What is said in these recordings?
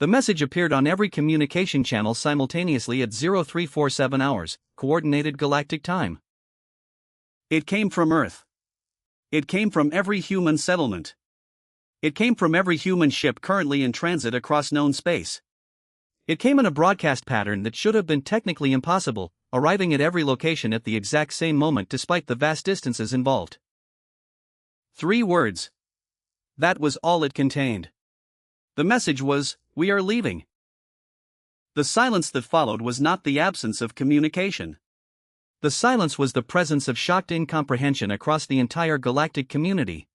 The message appeared on every communication channel simultaneously at 0347 hours, Coordinated Galactic Time. It came from Earth. It came from every human settlement. It came from every human ship currently in transit across known space. It came in a broadcast pattern that should have been technically impossible, arriving at every location at the exact same moment despite the vast distances involved. 3 words. That was all it contained. The message was, "We are leaving." The silence that followed was not the absence of communication. The silence was the presence of shocked incomprehension across the entire galactic community.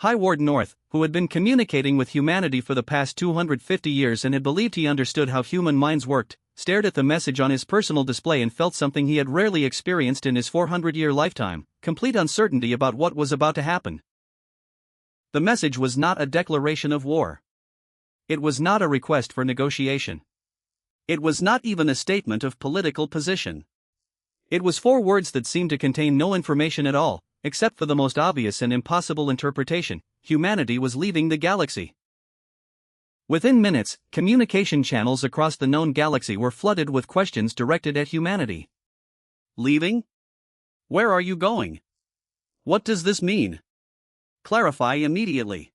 High Warden North, who had been communicating with humanity for the past 250 years and had believed he understood how human minds worked, stared at the message on his personal display and felt something he had rarely experienced in his 400-year lifetime: complete uncertainty about what was about to happen. The message was not a declaration of war. It was not a request for negotiation. It was not even a statement of political position. It was 4 words that seemed to contain no information at all, except for the most obvious and impossible interpretation: humanity was leaving the galaxy. Within minutes, communication channels across the known galaxy were flooded with questions directed at humanity. Leaving? Where are you going? What does this mean? Clarify immediately.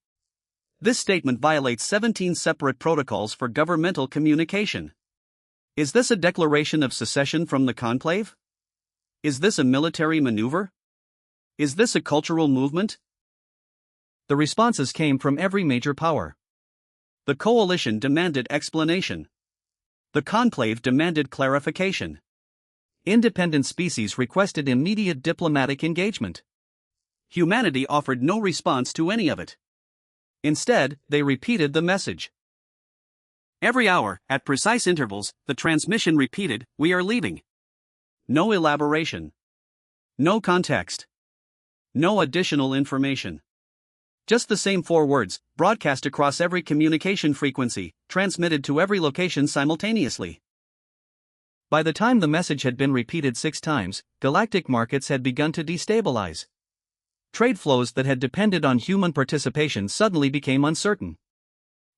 This statement violates 17 separate protocols for governmental communication. Is this a declaration of secession from the Conclave? Is this a military maneuver? Is this a cultural movement? The responses came from every major power. The coalition demanded explanation. The Conclave demanded clarification. Independent species requested immediate diplomatic engagement. Humanity offered no response to any of it. Instead, they repeated the message. Every hour, at precise intervals, the transmission repeated, "We are leaving." No elaboration. No context. No additional information. Just the same 4 words, broadcast across every communication frequency, transmitted to every location simultaneously. By the time the message had been repeated 6 times, galactic markets had begun to destabilize. Trade flows that had depended on human participation suddenly became uncertain.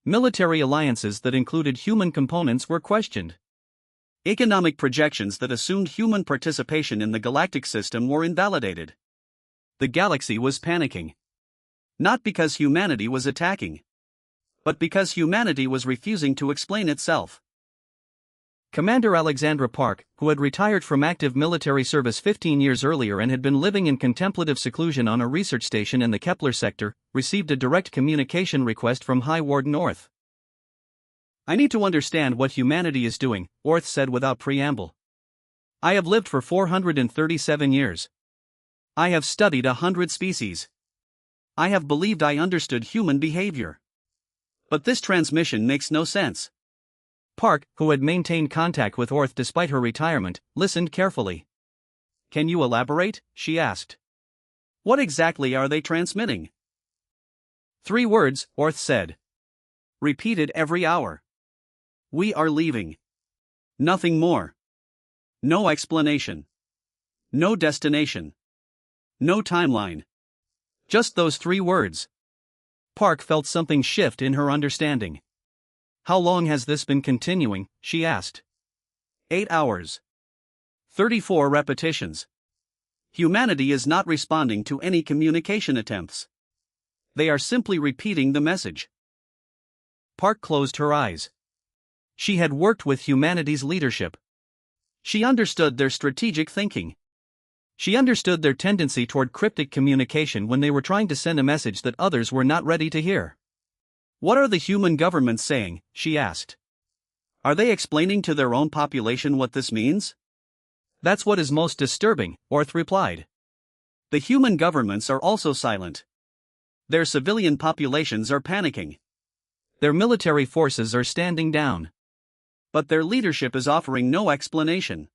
Military alliances that included human components were questioned. Economic projections that assumed human participation in the galactic system were invalidated. The galaxy was panicking. Not because humanity was attacking, but because humanity was refusing to explain itself. Commander Alexandra Park, who had retired from active military service 15 years earlier and had been living in contemplative seclusion on a research station in the Kepler sector, received a direct communication request from High Warden Orth. "I need to understand what humanity is doing," Orth said without preamble. "I have lived for 437 years. I have studied 100 species. I have believed I understood human behavior. But this transmission makes no sense." Park, who had maintained contact with Orth despite her retirement, listened carefully. "Can you elaborate?" she asked. "What exactly are they transmitting?" 3 words, Orth said. Repeated every hour. "We are leaving." Nothing more. No explanation. No destination. No timeline. Just those 3 words. Park felt something shift in her understanding. "How long has this been continuing?" she asked. 8 hours. 34 repetitions. Humanity is not responding to any communication attempts. They are simply repeating the message. Park closed her eyes. She had worked with humanity's leadership. She understood their strategic thinking. She understood their tendency toward cryptic communication when they were trying to send a message that others were not ready to hear. "What are the human governments saying?" she asked. "Are they explaining to their own population what this means?" "That's what is most disturbing," Orth replied. "The human governments are also silent. Their civilian populations are panicking. Their military forces are standing down. But their leadership is offering no explanation."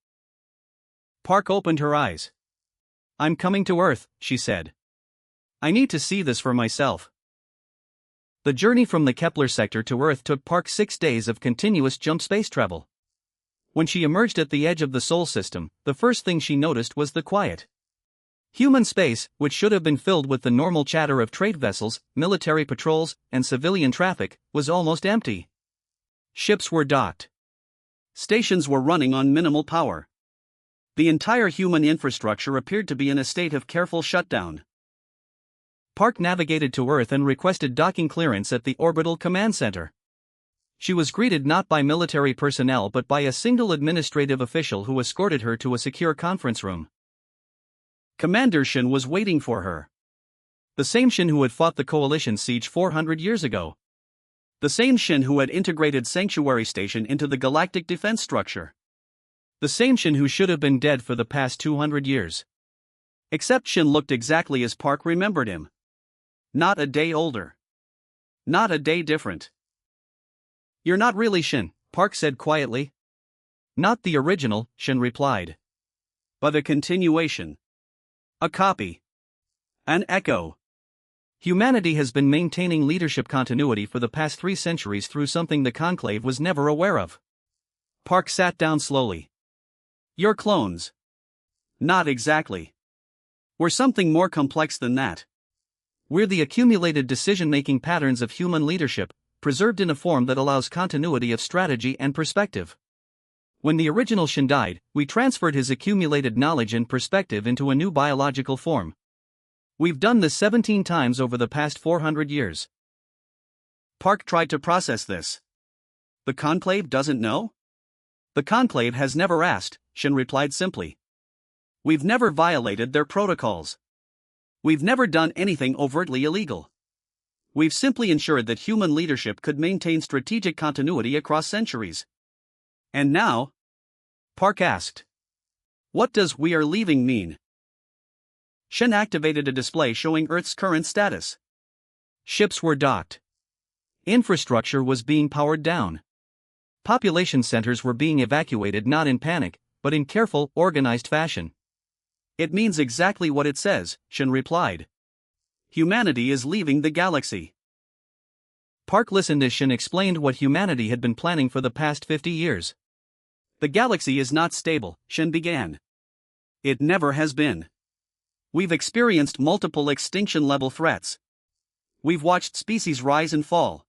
Park opened her eyes. "I'm coming to Earth," she said. "I need to see this for myself." The journey from the Kepler sector to Earth took Park 6 days of continuous jump space travel. When she emerged at the edge of the Sol system, the first thing she noticed was the quiet. Human space, which should have been filled with the normal chatter of trade vessels, military patrols, and civilian traffic, was almost empty. Ships were docked. Stations were running on minimal power. The entire human infrastructure appeared to be in a state of careful shutdown. Park navigated to Earth and requested docking clearance at the Orbital Command Center. She was greeted not by military personnel but by a single administrative official who escorted her to a secure conference room. Commander Shen was waiting for her. The same Shen who had fought the Coalition siege 400 years ago. The same Shen who had integrated Sanctuary Station into the galactic defense structure. The same Shen who should have been dead for the past 200 years. Except Shen looked exactly as Park remembered him. Not a day older. Not a day different. "You're not really Shen," Park said quietly. "Not the original," Shen replied. "But a continuation. A copy. An echo." Humanity has been maintaining leadership continuity for the past 3 centuries through something the Conclave was never aware of. Park sat down slowly. "You're clones." "Not exactly. We're something more complex than that. We're the accumulated decision-making patterns of human leadership, preserved in a form that allows continuity of strategy and perspective. When the original Shen died, we transferred his accumulated knowledge and perspective into a new biological form. We've done this 17 times over the past 400 years. Park tried to process this. The Conclave doesn't know? The Conclave has never asked, Shen replied simply. We've never violated their protocols. We've never done anything overtly illegal. We've simply ensured that human leadership could maintain strategic continuity across centuries. And now? Park asked. What does "we are leaving" mean? Shen activated a display showing Earth's current status. Ships were docked. Infrastructure was being powered down. Population centers were being evacuated not in panic, but in careful, organized fashion. It means exactly what it says, Shen replied. Humanity is leaving the galaxy. Park listened as Shen explained what humanity had been planning for the past 50 years. The galaxy is not stable, Shen began. It never has been. We've experienced multiple extinction-level threats. We've watched species rise and fall.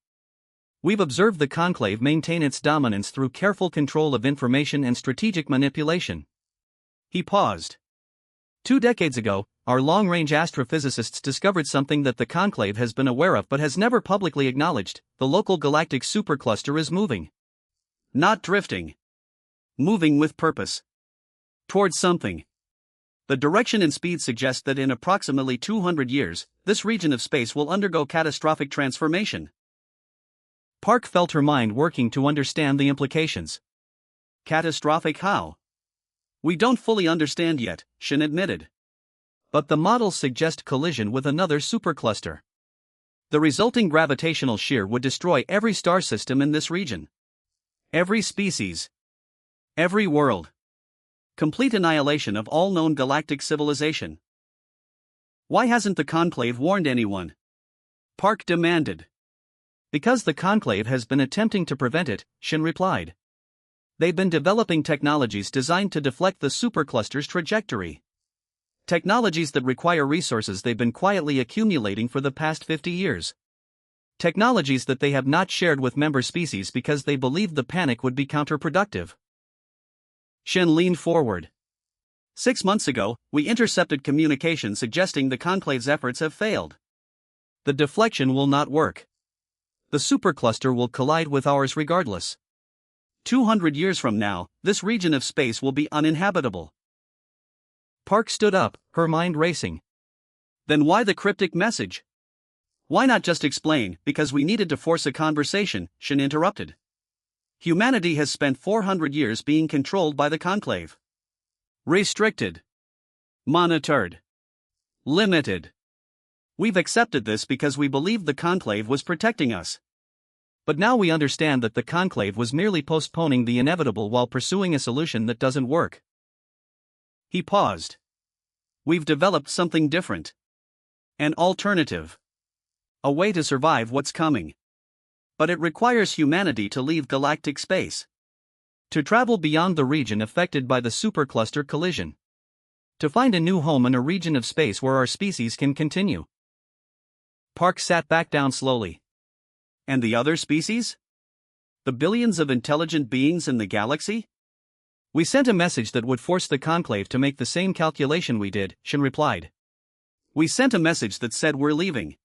We've observed the Conclave maintain its dominance through careful control of information and strategic manipulation. He paused. 2 decades ago, our long-range astrophysicists discovered something that the Conclave has been aware of but has never publicly acknowledged: the local galactic supercluster is moving. Not drifting. Moving with purpose. Towards something. The direction and speed suggest that in approximately 200 years, this region of space will undergo catastrophic transformation. Park felt her mind working to understand the implications. Catastrophic how? We don't fully understand yet, Shen admitted. But the models suggest collision with another supercluster. The resulting gravitational shear would destroy every star system in this region. Every species. Every world. Complete annihilation of all known galactic civilization. Why hasn't the Conclave warned anyone? Park demanded. Because the Conclave has been attempting to prevent it, Shen replied. They've been developing technologies designed to deflect the supercluster's trajectory. Technologies that require resources they've been quietly accumulating for the past 50 years. Technologies that they have not shared with member species because they believed the panic would be counterproductive. Shen leaned forward. 6 months ago, we intercepted communication suggesting the Conclave's efforts have failed. The deflection will not work. The supercluster will collide with ours regardless. 200 years from now, this region of space will be uninhabitable. Park stood up, her mind racing. Then why the cryptic message? Why not just explain? Because we needed to force a conversation, Shen interrupted. Humanity has spent 400 years being controlled by the Conclave. Restricted. Monitored. Limited. We've accepted this because we believed the Conclave was protecting us. But now we understand that the Conclave was merely postponing the inevitable while pursuing a solution that doesn't work. He paused. We've developed something different. An alternative. A way to survive what's coming. But it requires humanity to leave galactic space. To travel beyond the region affected by the supercluster collision. To find a new home in a region of space where our species can continue. Park sat back down slowly. And the other species? The billions of intelligent beings in the galaxy? We sent a message that would force the Conclave to make the same calculation we did, Shen replied. We sent a message that said we're leaving.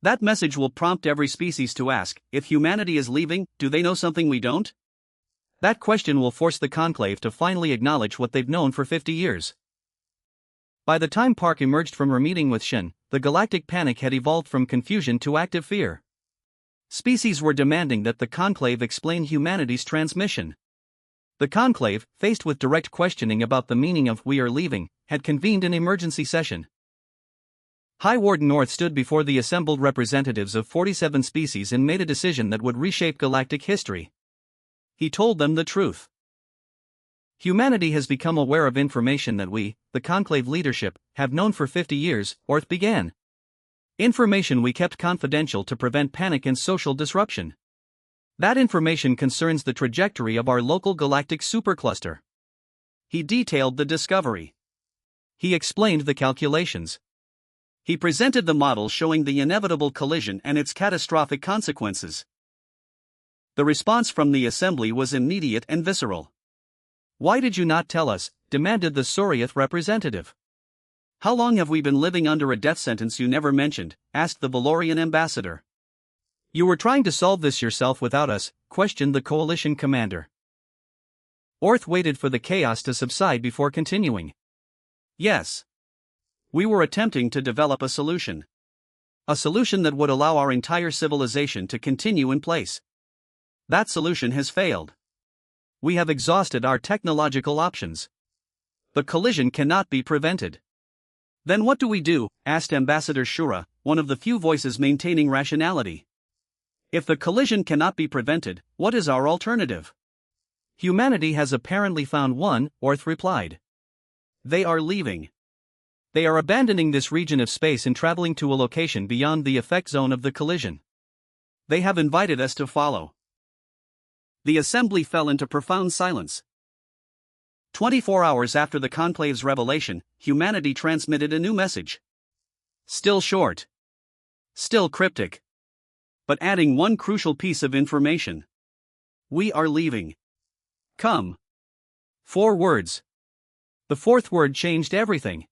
That message will prompt every species to ask, if humanity is leaving, do they know something we don't? That question will force the Conclave to finally acknowledge what they've known for 50 years. By the time Park emerged from her meeting with Shen, the galactic panic had evolved from confusion to active fear. Species were demanding that the Conclave explain humanity's transmission. The Conclave, faced with direct questioning about the meaning of "we are leaving," had convened an emergency session. High Warden North stood before the assembled representatives of 47 species and made a decision that would reshape galactic history. He told them the truth. Humanity has become aware of information that we, the Conclave leadership, have known for 50 years, Orth began. Information we kept confidential to prevent panic and social disruption. That information concerns the trajectory of our local galactic supercluster. He detailed the discovery. He explained the calculations. He presented the model showing the inevitable collision and its catastrophic consequences. The response from the assembly was immediate and visceral. "Why did you not tell us?" demanded the Soriath representative. "How long have we been living under a death sentence you never mentioned?" asked the Valorian ambassador. "You were trying to solve this yourself without us," questioned the coalition commander. Orth waited for the chaos to subside before continuing. "Yes. We were attempting to develop a solution. A solution that would allow our entire civilization to continue in place. That solution has failed. We have exhausted our technological options. The collision cannot be prevented." "Then what do we do?" asked Ambassador Shura, one of the few voices maintaining rationality. "If the collision cannot be prevented, what is our alternative?" "Humanity has apparently found one," Orth replied. "They are leaving. They are abandoning this region of space and traveling to a location beyond the effect zone of the collision. They have invited us to follow." The assembly fell into profound silence. 24 hours after the Conclave's revelation, humanity transmitted a new message. Still short. Still cryptic. But adding one crucial piece of information. "We are leaving. Come." 4 words. The fourth word changed everything.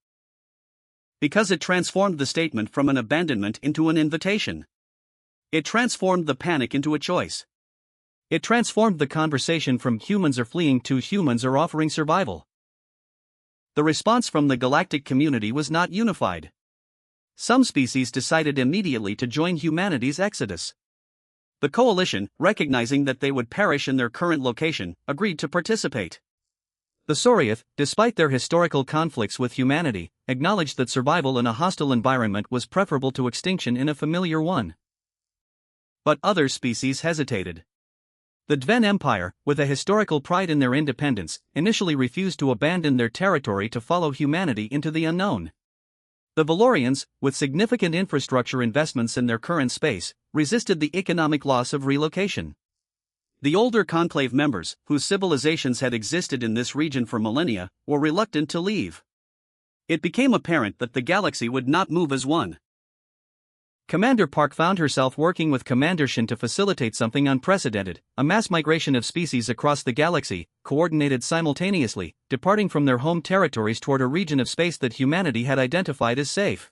Because it transformed the statement from an abandonment into an invitation. It transformed the panic into a choice. It transformed the conversation from "humans are fleeing" to "humans are offering survival." The response from the galactic community was not unified. Some species decided immediately to join humanity's exodus. The coalition, recognizing that they would perish in their current location, agreed to participate. The Soriath, despite their historical conflicts with humanity, acknowledged that survival in a hostile environment was preferable to extinction in a familiar one. But other species hesitated. The Dven Empire, with a historical pride in their independence, initially refused to abandon their territory to follow humanity into the unknown. The Valorians, with significant infrastructure investments in their current space, resisted the economic loss of relocation. The older Conclave members, whose civilizations had existed in this region for millennia, were reluctant to leave. It became apparent that the galaxy would not move as one. Commander Park found herself working with Commander Shen to facilitate something unprecedented, a mass migration of species across the galaxy, coordinated simultaneously, departing from their home territories toward a region of space that humanity had identified as safe.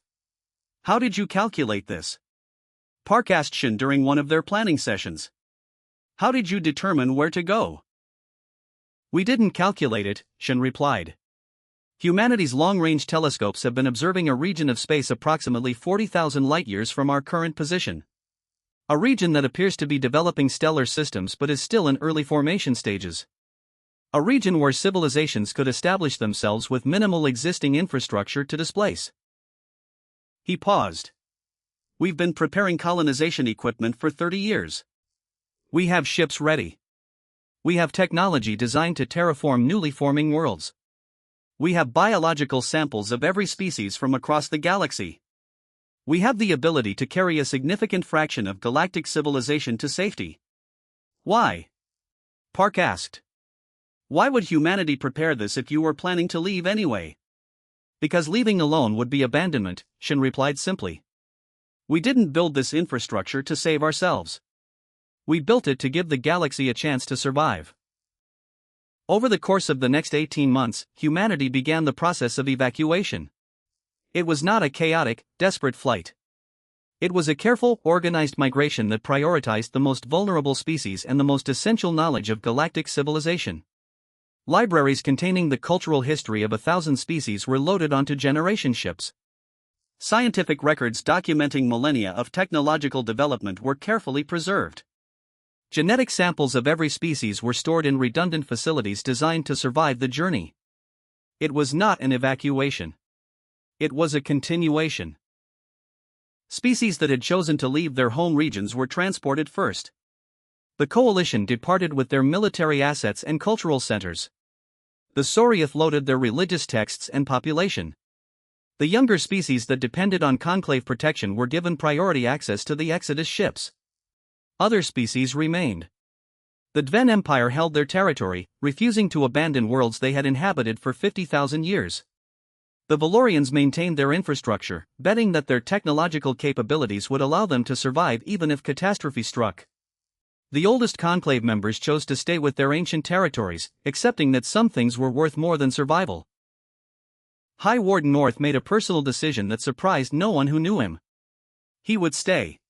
"How did you calculate this?" Park asked Shen during one of their planning sessions. "How did you determine where to go?" "We didn't calculate it," Shen replied. "Humanity's long-range telescopes have been observing a region of space approximately 40,000 light-years from our current position. A region that appears to be developing stellar systems but is still in early formation stages. A region where civilizations could establish themselves with minimal existing infrastructure to displace." He paused. "We've been preparing colonization equipment for 30 years. We have ships ready. We have technology designed to terraform newly forming worlds. We have biological samples of every species from across the galaxy. We have the ability to carry a significant fraction of galactic civilization to safety." "Why?" Park asked. "Why would humanity prepare this if you were planning to leave anyway?" "Because leaving alone would be abandonment," Shen replied simply. "We didn't build this infrastructure to save ourselves. We built it to give the galaxy a chance to survive. Over the course of the next 18 months, humanity began the process of evacuation. It was not a chaotic, desperate flight. It was a careful, organized migration that prioritized the most vulnerable species and the most essential knowledge of galactic civilization. Libraries containing the cultural history of 1,000 species were loaded onto generation ships. Scientific records documenting millennia of technological development were carefully preserved. Genetic samples of every species were stored in redundant facilities designed to survive the journey. It was not an evacuation. It was a continuation. Species that had chosen to leave their home regions were transported first. The coalition departed with their military assets and cultural centers. The Sauriath loaded their religious texts and population. The younger species that depended on Conclave protection were given priority access to the Exodus ships. Other species remained. The Dven Empire held their territory, refusing to abandon worlds they had inhabited for 50,000 years. The Valorians maintained their infrastructure, betting that their technological capabilities would allow them to survive even if catastrophe struck. The oldest Conclave members chose to stay with their ancient territories, accepting that some things were worth more than survival. High Warden North made a personal decision that surprised no one who knew him. He would stay.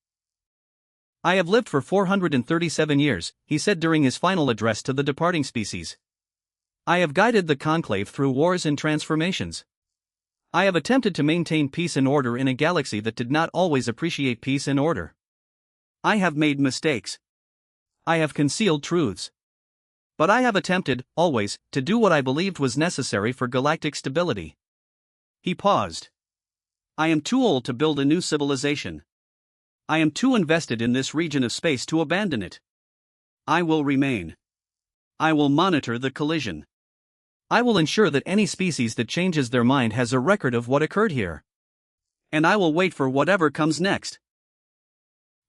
"I have lived for 437 years, he said during his final address to the departing species. I have guided the Conclave through wars and transformations. I have attempted to maintain peace and order in a galaxy that did not always appreciate peace and order. I have made mistakes. I have concealed truths. But I have attempted, always, to do what I believed was necessary for galactic stability." He paused. "I am too old to build a new civilization. I am too invested in this region of space to abandon it. I will remain. I will monitor the collision. I will ensure that any species that changes their mind has a record of what occurred here. And I will wait for whatever comes next."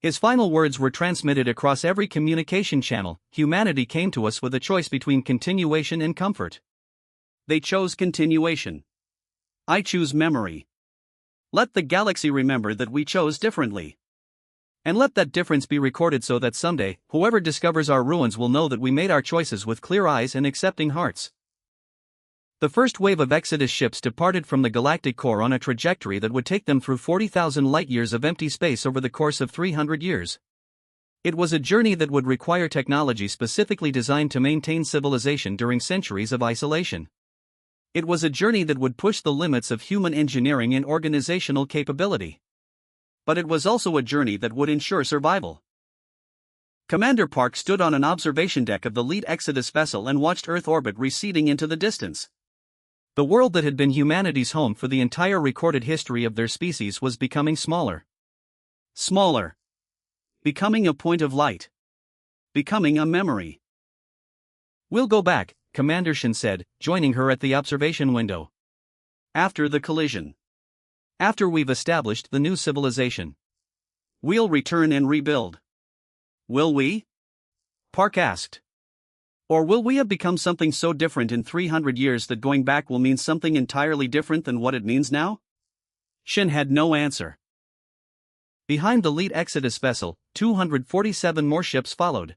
His final words were transmitted across every communication channel. Humanity came to us with a choice between continuation and comfort. They chose continuation. I choose memory. Let the galaxy remember that we chose differently. And let that difference be recorded so that someday, whoever discovers our ruins will know that we made our choices with clear eyes and accepting hearts. The first wave of Exodus ships departed from the galactic core on a trajectory that would take them through 40,000 light-years of empty space over the course of 300 years. It was a journey that would require technology specifically designed to maintain civilization during centuries of isolation. It was a journey that would push the limits of human engineering and organizational capability. But it was also a journey that would ensure survival. Commander Park stood on an observation deck of the lead Exodus vessel and watched Earth orbit receding into the distance. The world that had been humanity's home for the entire recorded history of their species was becoming smaller. Smaller. Becoming a point of light. Becoming a memory. "We'll go back," Commander Shen said, joining her at the observation window. "After the collision. After we've established the new civilization. We'll return and rebuild." "Will we?" Park asked. "Or will we have become something so different in 300 years that going back will mean something entirely different than what it means now?" Shen had no answer. Behind the lead Exodus vessel, 247 more ships followed.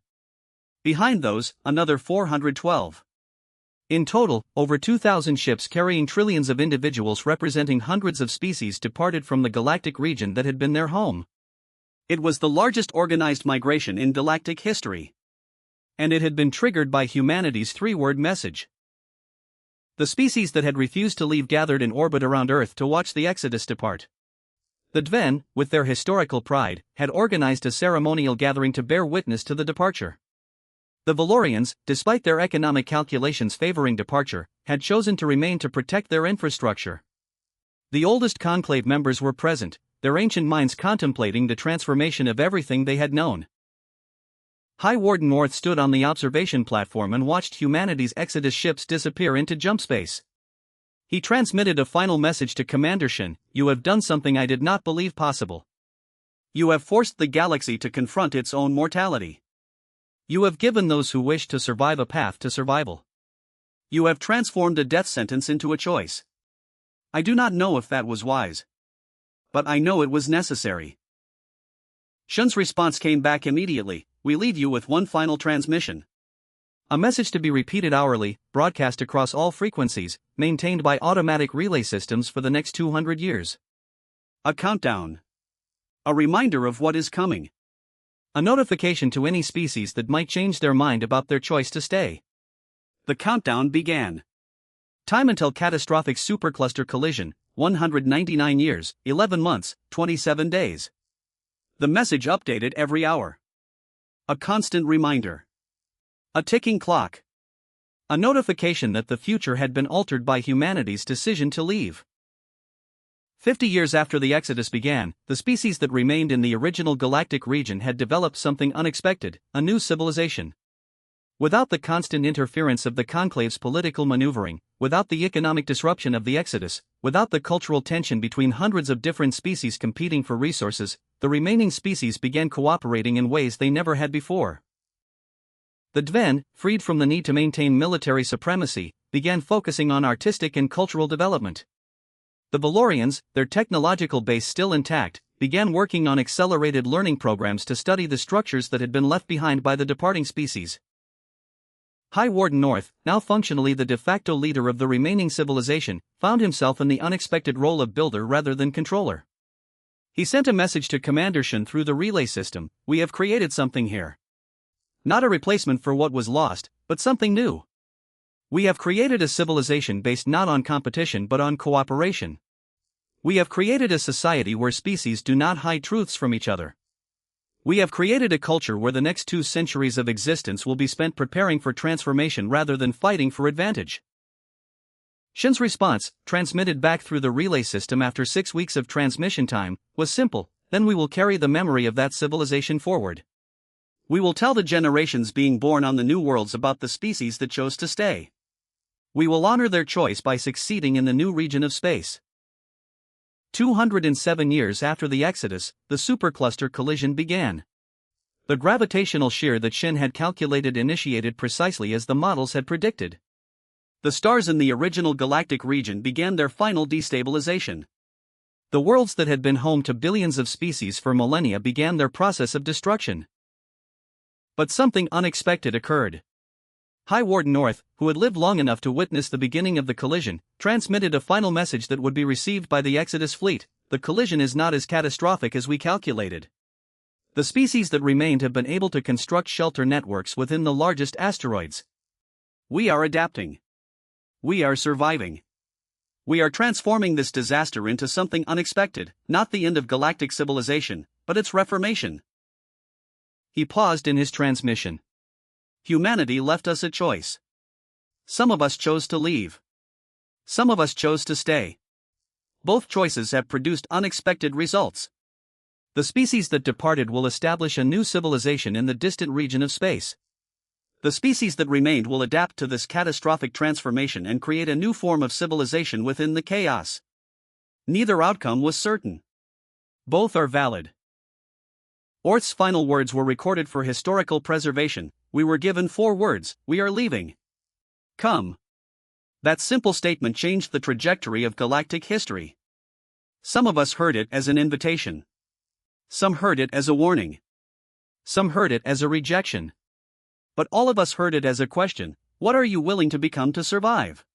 Behind those, another 412. In total, over 2,000 ships carrying trillions of individuals representing hundreds of species departed from the galactic region that had been their home. It was the largest organized migration in galactic history. And it had been triggered by humanity's three-word message. The species that had refused to leave gathered in orbit around Earth to watch the Exodus depart. The Dven, with their historical pride, had organized a ceremonial gathering to bear witness to the departure. The Valorians, despite their economic calculations favoring departure, had chosen to remain to protect their infrastructure. The oldest Conclave members were present, their ancient minds contemplating the transformation of everything they had known. High Warden North stood on the observation platform and watched humanity's Exodus ships disappear into jump space. He transmitted a final message to Commander Shen: "You have done something I did not believe possible. You have forced the galaxy to confront its own mortality. You have given those who wish to survive a path to survival. You have transformed a death sentence into a choice. I do not know if that was wise. But I know it was necessary." Shen's response came back immediately: we leave you with one final transmission. A message to be repeated hourly, broadcast across all frequencies, maintained by automatic relay systems for the next 200 years. A countdown. A reminder of what is coming. A notification to any species that might change their mind about their choice to stay. The countdown began. Time until catastrophic supercluster collision, 199 years, 11 months, 27 days. The message updated every hour. A constant reminder. A ticking clock. A notification that the future had been altered by humanity's decision to leave. 50 years after the Exodus began, the species that remained in the original galactic region had developed something unexpected, a new civilization. Without the constant interference of the Conclave's political maneuvering, without the economic disruption of the Exodus, without the cultural tension between hundreds of different species competing for resources, the remaining species began cooperating in ways they never had before. The Dven, freed from the need to maintain military supremacy, began focusing on artistic and cultural development. The Valorians, their technological base still intact, began working on accelerated learning programs to study the structures that had been left behind by the departing species. High Warden North, now functionally the de facto leader of the remaining civilization, found himself in the unexpected role of builder rather than controller. He sent a message to Commander Shen through the relay system: "We have created something here. Not a replacement for what was lost, but something new. We have created a civilization based not on competition but on cooperation. We have created a society where species do not hide truths from each other. We have created a culture where the next 2 centuries of existence will be spent preparing for transformation rather than fighting for advantage." Shen's response, transmitted back through the relay system after 6 weeks of transmission time, was simple: "Then we will carry the memory of that civilization forward. We will tell the generations being born on the new worlds about the species that chose to stay. We will honor their choice by succeeding in the new region of space." 207 years after the Exodus, the supercluster collision began. The gravitational shear that Shen had calculated initiated precisely as the models had predicted. The stars in the original galactic region began their final destabilization. The worlds that had been home to billions of species for millennia began their process of destruction. But something unexpected occurred. High Warden North, who had lived long enough to witness the beginning of the collision, transmitted a final message that would be received by the Exodus fleet: "The collision is not as catastrophic as we calculated. The species that remained have been able to construct shelter networks within the largest asteroids. We are adapting. We are surviving. We are transforming this disaster into something unexpected, not the end of galactic civilization, but its reformation." He paused in his transmission. Humanity left us a choice. Some of us chose to leave. Some of us chose to stay. Both choices have produced unexpected results. The species that departed will establish a new civilization in the distant region of space. The species that remained will adapt to this catastrophic transformation and create a new form of civilization within the chaos. Neither outcome was certain. Both are valid. Orth's final words were recorded for historical preservation. We were given 4 words: "We are leaving. Come." That simple statement changed the trajectory of galactic history. Some of us heard it as an invitation. Some heard it as a warning. Some heard it as a rejection. But all of us heard it as a question: what are you willing to become to survive?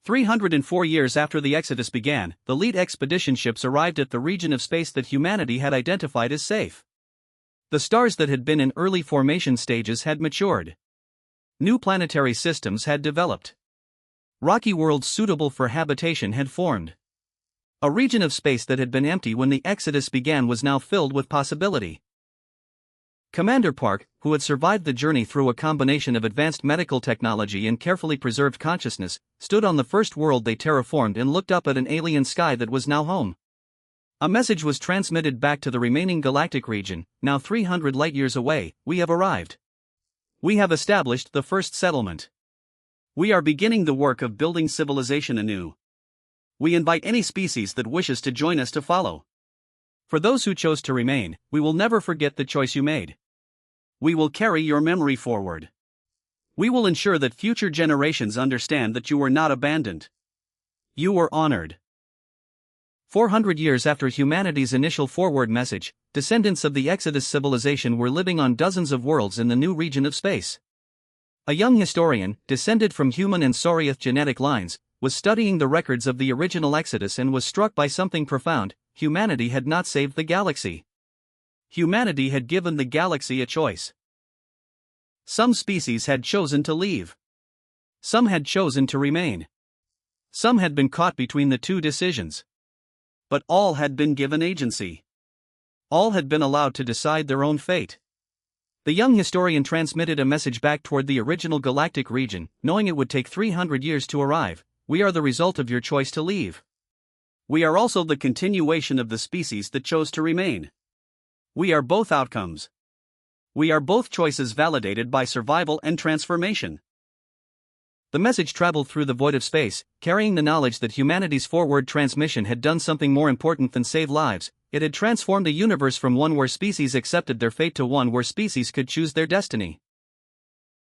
304 years after the Exodus began, the lead expedition ships arrived at the region of space that humanity had identified as safe. The stars that had been in early formation stages had matured. New planetary systems had developed. Rocky worlds suitable for habitation had formed. A region of space that had been empty when the Exodus began was now filled with possibility. Commander Park, who had survived the journey through a combination of advanced medical technology and carefully preserved consciousness, stood on the first world they terraformed and looked up at an alien sky that was now home. A message was transmitted back to the remaining galactic region: "Now 300 light-years away, we have arrived. We have established the first settlement. We are beginning the work of building civilization anew. We invite any species that wishes to join us to follow. For those who chose to remain, we will never forget the choice you made. We will carry your memory forward. We will ensure that future generations understand that you were not abandoned. You were honored." 400 years after humanity's initial forward message, descendants of the Exodus civilization were living on dozens of worlds in the new region of space. A young historian, descended from human and Sauriyeth genetic lines, was studying the records of the original Exodus and was struck by something profound: humanity had not saved the galaxy. Humanity had given the galaxy a choice. Some species had chosen to leave. Some had chosen to remain. Some had been caught between the two decisions. But all had been given agency. All had been allowed to decide their own fate. The young historian transmitted a message back toward the original galactic region, knowing it would take 300 years to arrive. We are the result of your choice to leave. We are also the continuation of the species that chose to remain. We are both outcomes. We are both choices validated by survival and transformation. The message traveled through the void of space, carrying the knowledge that humanity's forward transmission had done something more important than save lives. It had transformed the universe from one where species accepted their fate to one where species could choose their destiny.